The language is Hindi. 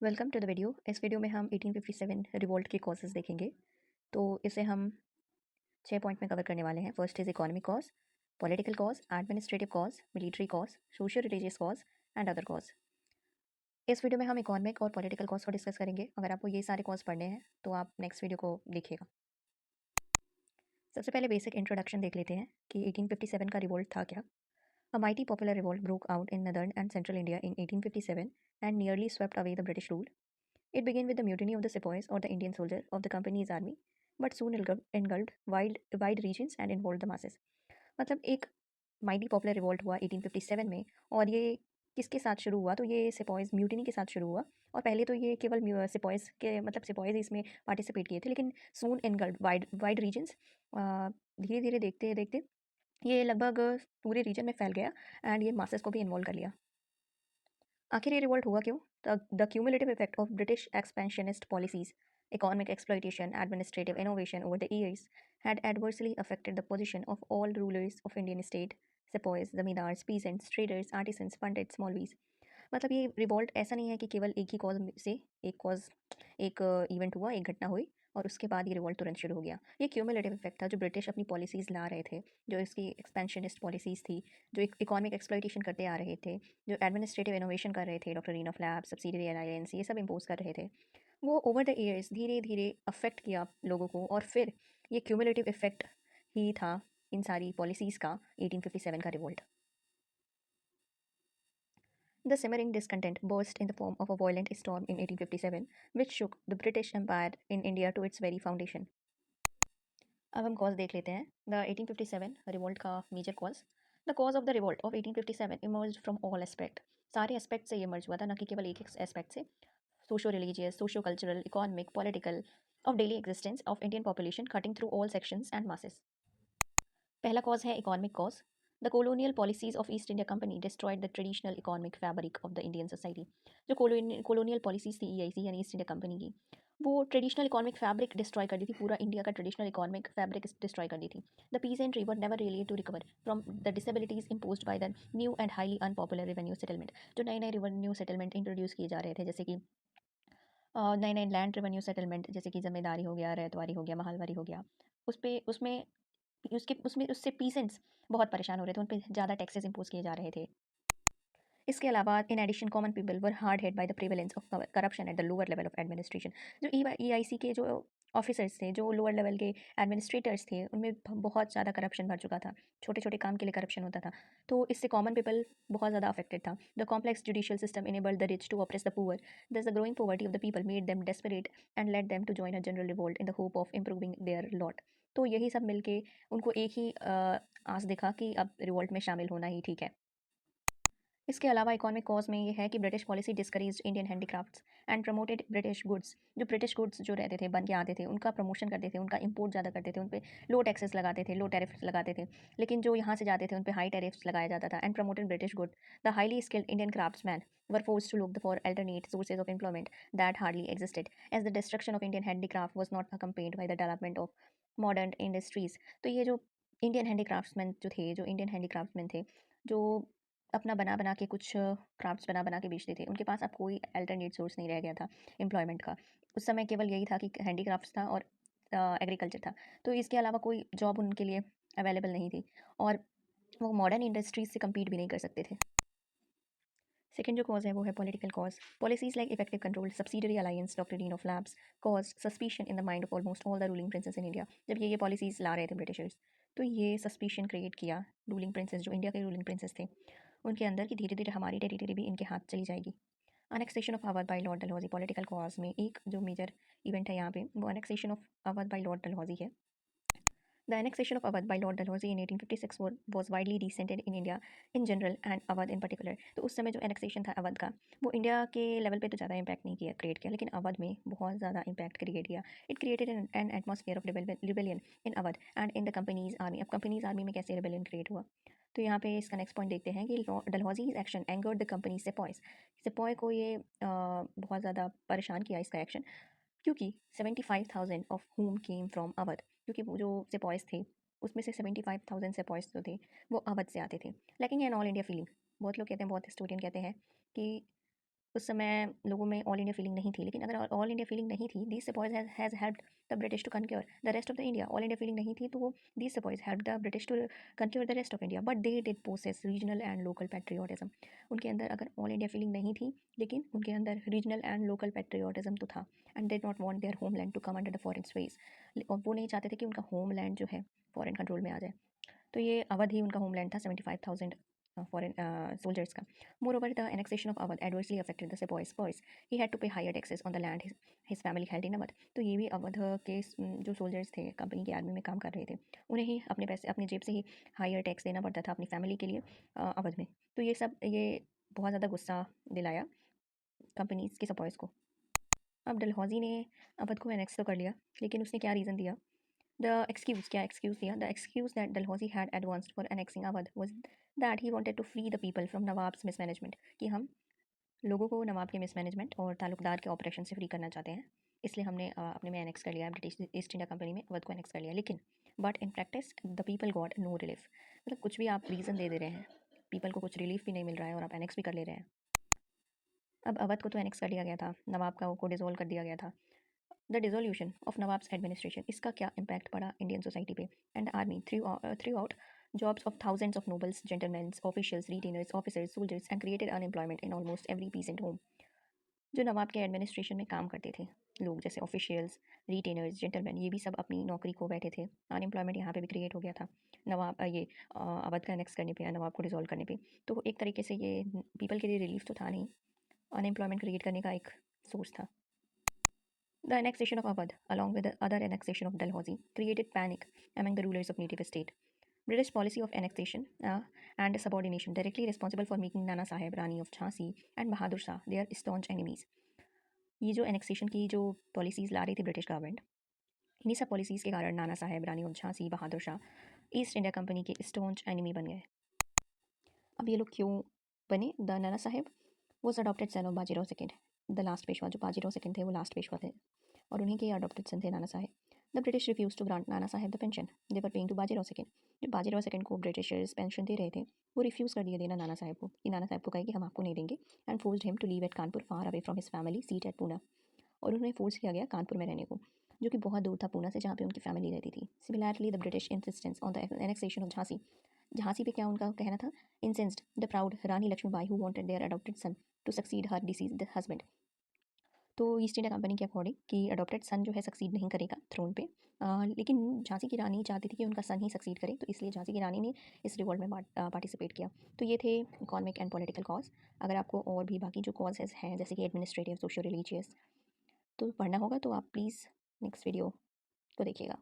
Welcome to the video. इस वीडियो में हम 1857 रिवोल्ट के कॉजेज़ देखेंगे। तो इसे हम 6 पॉइंट में कवर करने वाले हैं। First is economic cause, political cause, administrative cause, military cause, social religious cause and other cause. इस वीडियो में हम इकोनॉमिक और पॉलिटिकल कॉज को डिस्कस करेंगे। अगर आपको ये सारे कॉज पढ़ने हैं तो आप नेक्स्ट वीडियो को देखिएगा। सबसे पहले बेसिक इंट्रोडक्शन देख लेते हैं कि 1857 का रिवोल्ट था क्या। A mighty popular revolt broke out in northern and central India in 1857 and nearly swept away the British rule. It began with the mutiny of the sepoys or the Indian soldier of the company's army, but soon engulfed wide regions and involved the masses. मतलब एक माइटी पॉपुलर रिवोल्ट हुआ 1857 में। और ये किसके साथ शुरू हुआ? तो ये सिपॉयज़ म्यूटिनी के साथ शुरू हुआ। और पहले तो ये केवल सिपॉयज़ के मतलब सिपॉयज़ इसमें पार्टिसिपेट किए थे, लेकिन सून एनगल्ड वाइड वाइड रीजन्स, धीरे धीरे देखते देखते ये लगभग पूरे रीजन में फैल गया एंड ये मासेस को भी इन्वॉल्व कर लिया। आखिर ये रिवोल्ट हुआ क्यों? The cumulative effect of British expansionist policies, economic exploitation, administrative innovation over the years had adversely affected the position of all rulers of Indian state, sepoys, zamindars, peasants, traders, artisans, पंडित, मौलवीज। मतलब ये रिवॉल्ट ऐसा नहीं है कि केवल एक ही कॉज से एक इवेंट हुआ, एक घटना हुई और उसके बाद ये रिवॉल्ट तुरंत शुरू हो गया। ये क्यूमुलेटिव इफेक्ट था। जो ब्रिटिश अपनी पॉलिसीज़ ला रहे थे, जो इसकी एक्सपेंशनिस्ट पॉलिसीज़ थी, जो एक इकोनॉमिक एक्सप्लॉइटेशन करते आ रहे थे, जो एडमिनिस्ट्रेटिव इनोवेशन कर रहे थे, doctrine of labs, subsidiary alliance, ये सब इम्पोज कर रहे थे, वो ओवर द ईयर्स धीरे धीरे अफेक्ट किया लोगों को। और फिर ये क्यूमुलेटिव इफेक्ट ही था इन सारी पॉलिसीज़ का 1857 का revolt. The simmering discontent burst in the form of a violent storm in 1857, which shook the British Empire in India to its very foundation. अब हम कॉज देख लेते हैं द 1857 रिवोल्ट का major cause. The cause of the revolt of 1857 emerge from all aspect. सारे एस्पेक्ट से ये इमर्ज हुआ था, ना कि केवल एक एस्पेक्ट से। Socio religious, socio cultural, economic, political, of daily existence of Indian population cutting through all sections and masses. पहला कॉज है economic cause. The colonial policies of east India company destroyed the traditional economic fabric of the Indian society। जो colonial policies थी EIC यानी ईस्ट इंडिया कंपनी की, वो ट्रेडिशनल इकोनॉमिक फैब्रिक डिस्ट्रॉय कर दी थी। पूरा इंडिया का ट्रेडिशनल इकोनॉमिक फैब्रिक डिस्ट्रॉय कर दी थी। The peasantry were never really to recover from the disabilities imposed by the new and highly unpopular revenue settlement. जो नए नए रेवेन्यू सेटलमेंट इंट्रोड्यूस किए जा रहे थे, जैसे कि नए नए लैंड रेवेन्यू सेटलमेंट, जैसे कि जमींदारी हो गया, रैयतवारी हो गया, महालवारी हो गया। उस पे उसमें उसमें उससे पीसेंट्स बहुत परेशान हो रहे थे, उन पे ज़्यादा टैक्सेस इम्पोज किए जा रहे थे। इसके अलावा in addition common people were hard hit by the prevalence of corruption at the lower level of administration. जो EIC के जो ऑफिसर्स थे, जो लोअर लेवल के एडमिनिस्ट्रेटर्स थे, उनमें बहुत ज़्यादा करप्शन भर चुका था। छोटे छोटे काम के लिए करप्शन होता था, तो इससे कॉमन पीपल बहुत ज़्यादा अफेक्टेड था। The complex judicial system enabled the rich to oppress the poor. Thus the growing poverty of the people made them desperate and led them to join a general revolt in the hope of improving their lot. तो यही सब मिलके उनको एक ही आस दिखा कि अब रिवोल्ट में शामिल होना ही ठीक है। इसके अलावा इकोनॉमिक कॉज में ये है कि British policy discourage Indian handicrafts and promoted British goods. जो ब्रिटिश गुड्स जो रहते थे, बन के आते थे, उनका प्रमोशन करते थे, उनका इंपोर्ट ज़्यादा करते थे, उन पे लो टैक्सेस लगाते थे, लो टैरिफ्स लगाते थे। लेकिन जो यहाँ से जाते थे उन पे हाई टैरिफ्स लगाया जाता था। And promoted British good. The highly skilled Indian craftsman were forced to look for alternate sources of employment that hardly existed, as the destruction of Indian handicraft was not accompanied by the development of modern industries। तो ये जो इंडियन हैंडीक्राफ्ट्समैन जो थे, जो इंडियन हैंडीक्राफ्ट्समैन थे, जो अपना बना बना के कुछ क्राफ्ट्स बना बना के बेचते थे, उनके पास अब कोई अल्टरनेट सोर्स नहीं रह गया था एम्प्लॉयमेंट का। उस समय केवल यही था कि हैंडीक्राफ्ट्स था और एग्रीकल्चर था। तो इसके अलावा कोई जॉब उनके लिए अवेलेबल नहीं थी और वो मॉडर्न इंडस्ट्रीज से कम्पीट भी नहीं कर सकते थे। सेकेंड जो कॉज है वो है political cause. Policies like effective control, subsidiary alliance, doctrine of labs cause suspicion in the mind of almost all the ruling princess in India. जब ये पॉलिसीज ला रहे थे ब्रिटिशर्स, तो ये सस्पिशन क्रिएट किया रूलिंग प्रिंसेस, जो इंडिया के रूलिंग प्रिंसेस थे, उनके अंदर कि धीरे धीरे हमारी टेरिटरी भी इनके हाथ चली जाएगी। Annexation of Awadh by Lord Dalhousie. Political cause में एक जो मेजर इवेंट है यहाँ पे, वो annexation of Awadh by Lord Dalhousie है। The annexation of Awadh by Lord Dalhousie in 1856 was widely resented in India in general and Awadh in particular। तो उस समय जो annexation था अवध का, वो इंडिया के लेवल पे तो ज़्यादा इम्पैक्ट नहीं किया, क्रिएट किया, लेकिन अवध में बहुत ज़्यादा इम्पैक्ट क्रिएट किया। It created an atmosphere of rebellion in Awadh and in the companies army. अब कंपनीज आर्मी में कैसे रिबेलियन क्रिएट हुआ, तो यहाँ पे इसका नेक्स्ट पॉइंट देखते हैं कि डलहौजीज एक्शन एंगर्ड द कंपनी सेपॉयज। सेपॉय को ये बहुत ज़्यादा परेशान किया इसका एक्शन, क्योंकि 75,000 of home came from Awadh. क्योंकि वो जो सिपॉयज़ थे, उसमें से 75,000 सिपॉयज़ जो थे वो अवध से आते थे। लेकिन ये ऑल इंडिया फीलिंग, बहुत लोग कहते हैं, बहुत हिस्टोरियन कहते हैं कि उस समय लोगों में ऑल इंडिया फीलिंग नहीं थी, लेकिन अगर ऑल इंडिया फीलिंग नहीं थी, these sepoys has helped the British to conquer the rest of the India. All India feeling नहीं थी तो these sepoys help the British to conquer the rest of India, but they did possess regional and local patriotism. उनके अंदर अगर ऑल इंडिया फीलिंग नहीं थी, लेकिन उनके अंदर रीजनल एंड लोकल पैट्रियोटिज्म तो था, and did not want their homeland to come under the foreign sway। और वो नहीं चाहते थे कि उनका होमलैंड जो है फॉरेन कंट्रोल में आ जाए। तो ये अवध ही उनका होमलैंड था 75,000 foreign soldiers का। Moreover, the annexation of Awadh adversely affected the sepoys first. He had to pay higher taxes on the land his family held in Awadh। तो ये भी अवध के जो सोल्जर्स थे, कंपनी की आर्मी में काम कर रहे थे, उन्हें ही अपने पैसे अपनी जेब से ही हायर टैक्स देना पड़ता था अपनी फैमिली के लिए अवध में। तो ये बहुत ज़्यादा गुस्सा दिलाया कंपनीज के सपॉयज़ को। अब डलहौजी ने अवध को एनेक्स तो कर लिया, लेकिन उसने क्या रीज़न दिया? The excuse, क्या excuse दिया? The excuse that Dalhousie had advanced for annexing Awadh was that he wanted to free the people from nawabs mismanagement। कि हम लोगों को नवाब के मिसमैनेजमेंट और ताल्लुकदार के ऑपरेशन से फ्री करना चाहते हैं, इसलिए हमने अपने में एनेक्स कर लिया, ब्रिटिश ईस्ट इंडिया कंपनी में अवध को एनेक्स कर लिया। लेकिन but in practice the people got no relief. मतलब कुछ भी आप रीज़न दे रहे हैं, पीपल को कुछ रिलीफ भी नहीं मिल रहा है और आप एनेक्स भी कर ले रहे हैं। अब अवध को तो एनेक्स कर लिया गया था, नवाब का को डिसॉल्व कर दिया गया था। The dissolution of nawabs administration, इसका क्या इम्पैक्ट पड़ा इंडियन सोसाइटी पे? And army through out jobs of thousands of nobles, gentleman, officials, retainers, officers, soldiers and created unemployment in almost every pheasant home. जो नवाब के एडमिनिस्ट्रेशन में काम करते थे लोग, जैसे ऑफिशियल्स, रिटेनर्स, जेंटलमैन, ये भी सब अपनी नौकरी को बैठे थे। अनएम्प्लॉयमेंट यहाँ पे भी क्रिएट हो गया था अवध का एनेक्स करने पे, नवाब को डिसॉल्व करने पे। तो एक तरीके से ये पीपल के लिए रिलीफ तो था नहीं, अनएम्प्लॉयमेंट क्रिएट करने का एक सोर्स था। The annexation of Awadh, along with the other annexation of Dalhousie, created panic among the rulers of native state. British policy of annexation and subordination directly responsible for making Nana Sahib, Rani of Jhansi and Bahadur Shah their staunch enemies। ये जो एनेक्सेशन की जो पॉलिसीज़ ला रही थी ब्रिटिश गवर्नमेंट, इन्हीं सब पॉलिसीज़ के कारण Nana Saheb, Rani of Jhansi, Bahadur Shah East India Company के स्टोन्च एनिमी बन गए। अब ये लोग क्यों बने? The Nana Saheb was adopted son of Bajirao second, the last Peshwa. जो बाजीराव सेकेंड थे वो लास्ट पेशवा थे और उन्हीं के अडॉप्टेड सन थे Nana Saheb. The British refuse to grant Nana Saheb the pension they were paying to Bajirao second. जो बाजीराव सेकेंड को ब्रिटिशर्स पेंशन दे रहे थे, वो रिफ्यूज़ कर दिया देना नाना साहेब को, कि नाना साहेब को कहे कि हम आपको नहीं देंगे, and forced him to leave at Kanpur far away from his family seat at Poona. और उन्हें फोर्स किया गया कानपुर में रहने को, जो कि बहुत दूर था पूना से, जहाँ पे उनकी फैमिली रहती थी। Similarly the British insistence on the annexation of Jhansi, Jhansi पे क्या उनका कहना था? Incensed the proud Rani Lakshmibai who wanted their adopted son to succeed her deceased husband. तो ईस्ट इंडिया कंपनी के अकॉर्डिंग कि अडॉप्टेड सन जो है सक्सीड नहीं करेगा थ्रोन पे, लेकिन झांसी की रानी चाहती थी कि उनका सन ही सक्सीड करे, तो इसलिए झांसी की रानी ने इस रिवॉल्ट में पार्टिसिपेट किया। तो ये थे इकोनॉमिक एंड पॉलिटिकल कॉज। अगर आपको और भी बाकी जो कॉजेज़ हैं, जैसे कि एडमिनिस्ट्रेटिव, सोशो रिलीजियस, तो पढ़ना होगा, तो आप प्लीज़ नेक्स्ट वीडियो को देखिएगा।